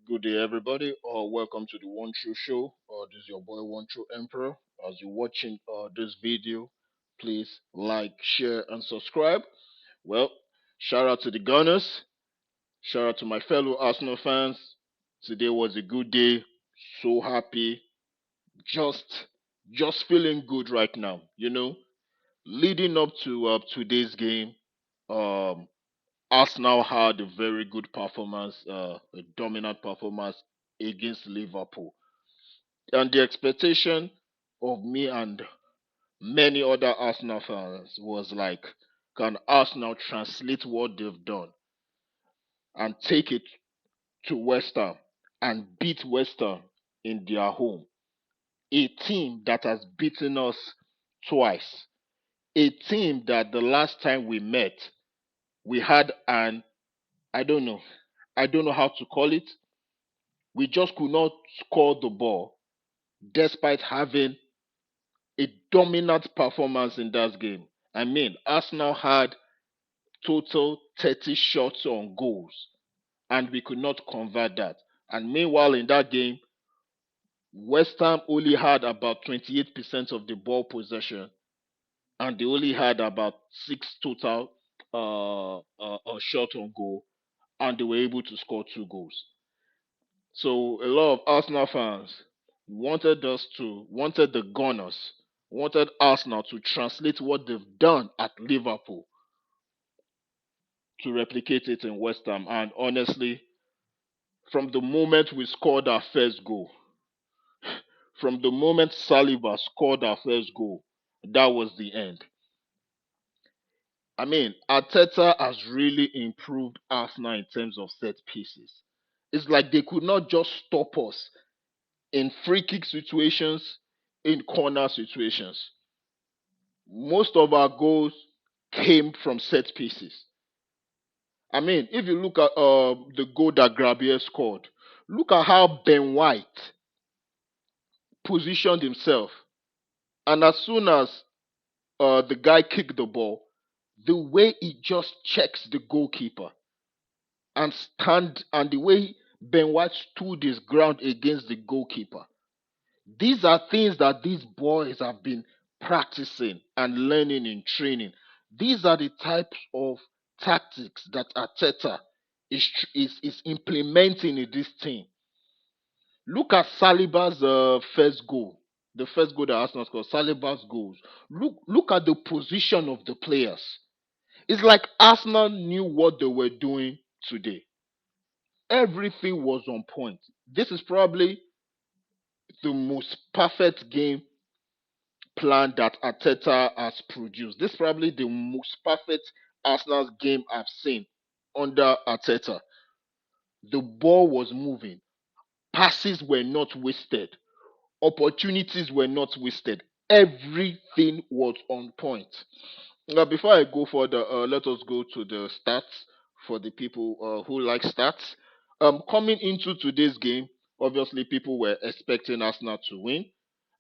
Good day, everybody. Welcome to the One True Show. This is your boy One True Emperor. As you're watching this video, please like, share, and subscribe. Well, shout out to the Gunners. Shout out to my fellow Arsenal fans. Today was a good day. So happy. Just, just feeling good right now. Leading up to today's game. Um, Arsenal had a very good performance, a dominant performance against Liverpool. And the expectation of me and many other Arsenal fans was like, can Arsenal translate what they've done and take it to West Ham and beat West Ham in their home? A team that has beaten us twice. A team that the last time we met, we had an, I don't know, I don't know how to call it. We just could not score the ball despite having a dominant performance in that game. I mean, Arsenal had total 30 shots on goals and we could not convert that. And meanwhile, in that game, West Ham only had about 28% of the ball possession and they only had about six total shot on goal and they were able to score two goals. So a lot of Arsenal fans wanted the Gunners, wanted Arsenal to translate what they've done at Liverpool to replicate it in West Ham. And honestly, from the moment we scored our first goal, from the moment Saliba scored our first goal, that was the end. I mean, Arteta has really improved Arsenal in terms of set pieces. It's like they could not just stop us in free kick situations, in corner situations. Most of our goals came from set pieces. I mean, if you look at the goal that Grabier scored, look at how Ben White positioned himself. And as soon as the guy kicked the ball, the way he just checks the goalkeeper and the way Ben White stood his ground against the goalkeeper. These are things that these boys have been practicing and learning in training. These are the types of tactics that Arteta is implementing in this team. Look at Saliba's first goal, the first goal that Arsenal scored. Saliba's goals. Look at the position of the players. It's like Arsenal knew what they were doing today. Everything was on point. This is probably the most perfect game plan that Arteta has produced. This is probably the most perfect Arsenal's game I've seen under Arteta. The ball was moving, passes were not wasted, opportunities were not wasted. Everything was on point. Now, before I go further, let us go to the stats for the people who like stats. Coming into today's game, obviously people were expecting Arsenal to win,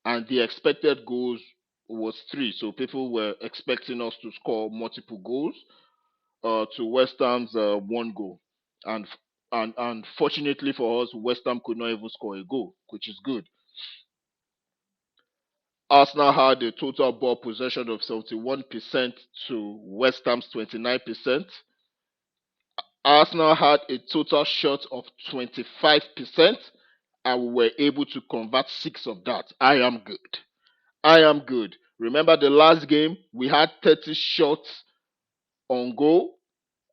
and the expected goals was three. So people were expecting us to score multiple goals. To West Ham's one goal, and and fortunately for us, West Ham could not even score a goal, which is good. Arsenal had a total ball possession of 71% to West Ham's 29%. Arsenal had a total shot of 25%, and we were able to convert six of that. I am good. I am good. Remember the last game, we had 30 shots on goal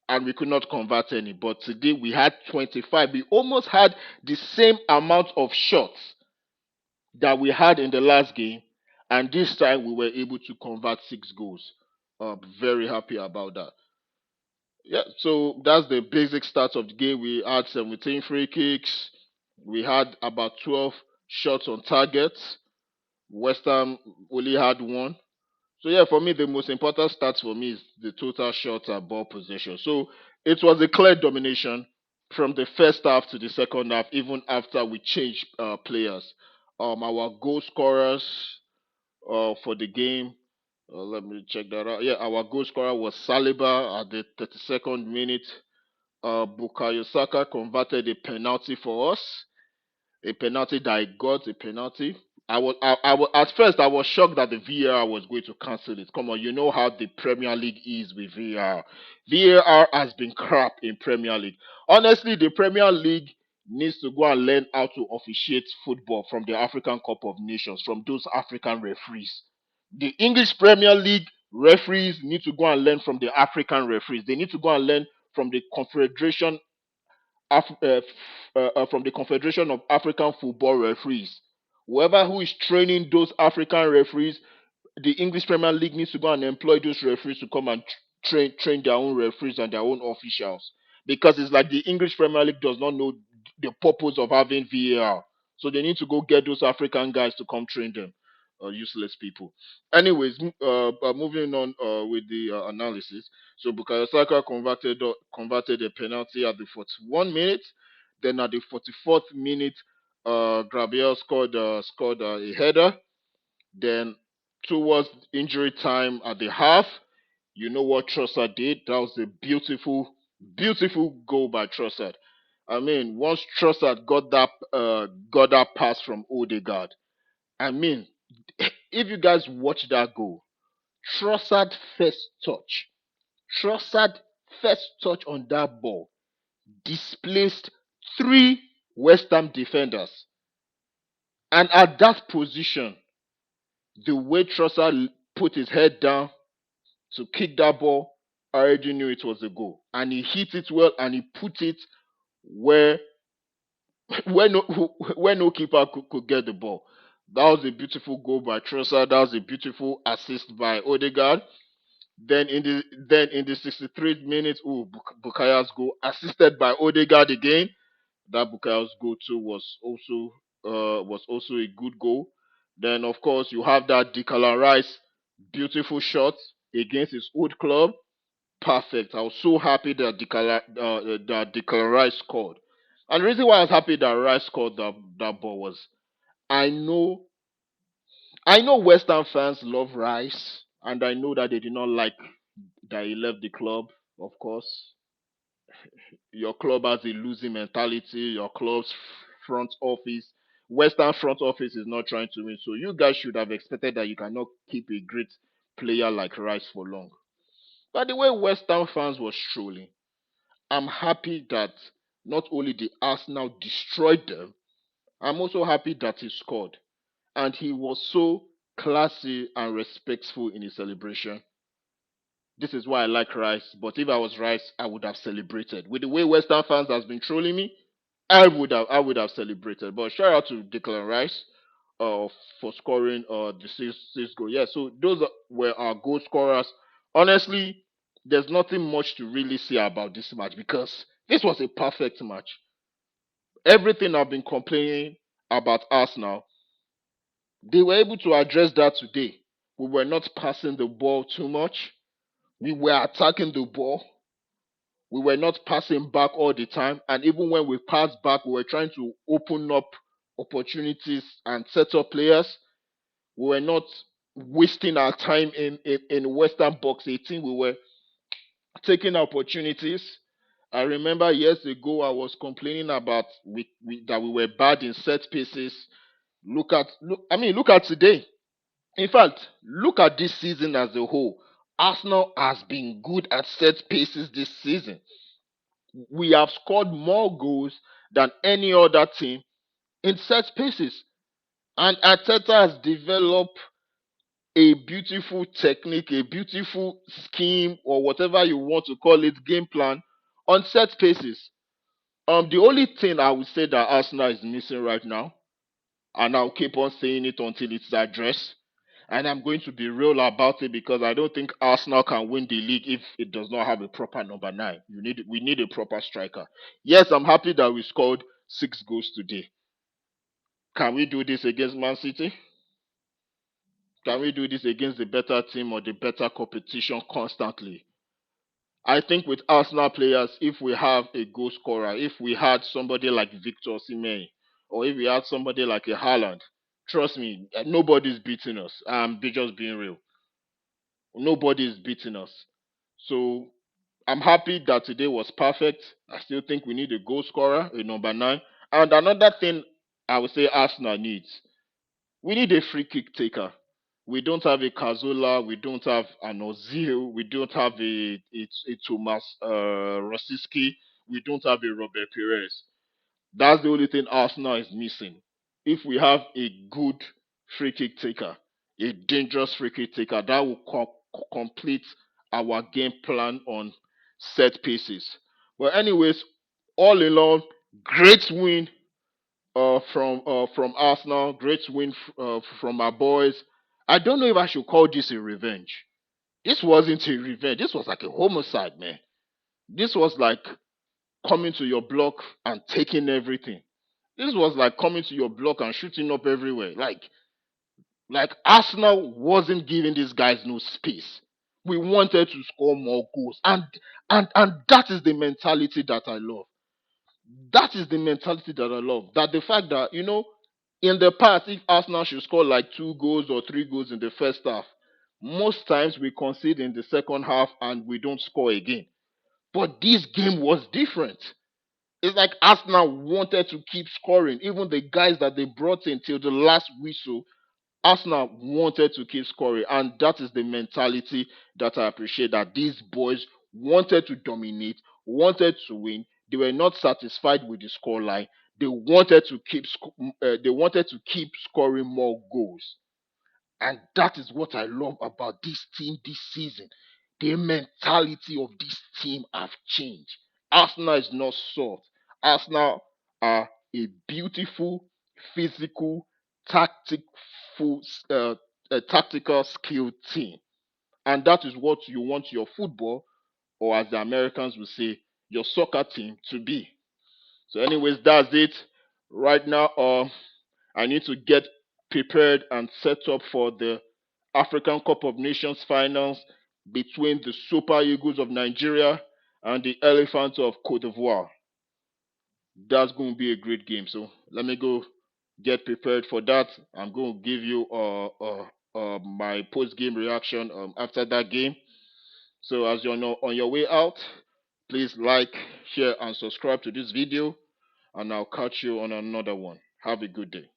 and we could not convert any. But today we had 25. We almost had the same amount of shots that we had in the last game, and this time we were able to convert six goals. Very happy about that. Yeah, so that's the basic stats of the game. We had 17 free kicks. We had about 12 shots on target. West Ham only had one. So yeah, for me, the most important stats for me is the total shots and ball possession. So it was a clear domination from the first half to the second half, even after we changed players. Our goal scorers for the game. Let me check that out. Yeah, our goal scorer was Saliba at the 32nd minute. Bukayo Saka converted a penalty for us, a penalty that I got, a penalty. At first I was shocked that the VAR was going to cancel it. Come on, you know how the Premier League is with VAR. VAR has been crap in Premier League. Honestly, the Premier League needs to go and learn how to officiate football from the African Cup of Nations, from those African referees. The English Premier League referees need to go and learn from the African referees. They need to go and learn from the Confederation from the Confederation of African Football Referees. Whoever who is training those African referees, the English Premier League needs to go and employ those referees to come and train their own referees and their own officials. Because it's like the English Premier League does not know the purpose of having VAR. So they need to go get those African guys to come train them. Useless people. Anyways, moving on with the analysis. So Bukayo Saka converted a penalty at the 41 minute. Then at the 44th minute, Gabriel scored a header. Then towards injury time at the half, you know what Trossard did? That was a beautiful, beautiful goal by Trossard. I mean, once Trossard got that pass from Odegaard, I mean, if you guys watch that goal, Trossard first touch, Trossard first touch on that ball displaced three West Ham defenders, and at that position, the way Trossard put his head down to kick that ball, I already knew it was a goal. And he hit it well and he put it where where no where no keeper could get the ball. That was a beautiful goal by Trossard. That was a beautiful assist by Odegaard. Then in the 63rd minute, Bukayo's goal assisted by Odegaard again. That Bukayo's goal too was also a good goal. Then of course you have that Declan Rice beautiful shot against his old club. Perfect. I was so happy that Declan Rice scored. And the reason why I was happy that Rice scored that ball was I know I know West Ham fans love Rice, and I know that they did not like that he left the club. Of course, your club has a losing mentality. Your club's front office, West Ham front office, is not trying to win. So you guys should have expected that you cannot keep a great player like Rice for long. But the way West Ham fans was trolling, I'm happy that not only the Arsenal destroyed them, I'm also happy that he scored. And he was so classy and respectful in his celebration. This is why I like Rice. But if I was Rice, I would have celebrated. With the way West Ham fans has been trolling me, I would have celebrated. But shout out to Declan Rice for scoring the sixth goal. Yeah, so those were our goal scorers. Honestly, there's nothing much to really say about this match because this was a perfect match. Everything I've been complaining about Arsenal, they were able to address that today. We were not passing the ball too much. We were attacking the ball. We were not passing back all the time. And even when we passed back, we were trying to open up opportunities and set up players. We were not wasting our time in Western box 18. We were taking opportunities. I remember years ago I was complaining about that we were bad in set pieces. Look at today. In fact, look at this season as a whole. Arsenal has been good at set pieces this season. We have scored more goals than any other team in set pieces. And Arteta has developed a beautiful technique, a beautiful scheme, or whatever you want to call it, game plan on set pieces. The only thing I would say that Arsenal is missing right now, and I'll keep on saying it until it's addressed, and I'm going to be real about it because I don't think Arsenal can win the league if it does not have a proper number nine. We need a proper striker. Yes, I'm happy that we scored 6 goals today. Can we do this against Man City? Can we do this against the better team or the better competition constantly? I think with Arsenal players, if we have a goal scorer, if we had somebody like Victor Osimhen, or if we had somebody like a Haaland, trust me, nobody's beating us. I'm just being real. Nobody is beating us. So I'm happy that today was perfect. I still think we need a goal scorer, a number nine. And another thing I would say Arsenal needs, we need a free kick taker. We don't have a Kazola, we don't have an Ozil, we don't have a Thomas Rosicky, we don't have a Robert Perez. That's the only thing Arsenal is missing. If we have a good free kick taker, a dangerous free kick taker, that will complete our game plan on set pieces. But anyways, all in all, great win from Arsenal. Great win from our boys. I don't know if I should call this a revenge. This wasn't a revenge. This was like a homicide, man. This was like coming to your block and taking everything. This was like coming to your block and shooting up everywhere. Like Arsenal wasn't giving these guys no space. We wanted to score more goals, and that is the mentality that I love. That is the mentality that I love. That the fact that in the past, if Arsenal should score like 2 goals or 3 goals in the first half, most times we concede in the second half and we don't score again. But this game was different. It's like Arsenal wanted to keep scoring. Even the guys that they brought in till the last whistle, Arsenal wanted to keep scoring. And that is the mentality that I appreciate, that these boys wanted to dominate, wanted to win. They were not satisfied with the scoreline. They wanted to keep scoring more goals. And that is what I love about this team this season. The mentality of this team have changed. Arsenal is not soft. Arsenal are a beautiful, physical, tactical, tactical skill team. And that is what you want your football, or as the Americans will say, your soccer team to be. So, anyways, that's it. Right now, I need to get prepared and set up for the African Cup of Nations finals between the Super Eagles of Nigeria and the Elephants of Cote d'Ivoire. That's going to be a great game. So let me go get prepared for that. I'm going to give you my post game reaction after that game. So as you're on your way out, please like, share, and subscribe to this video, and I'll catch you on another one. Have a good day.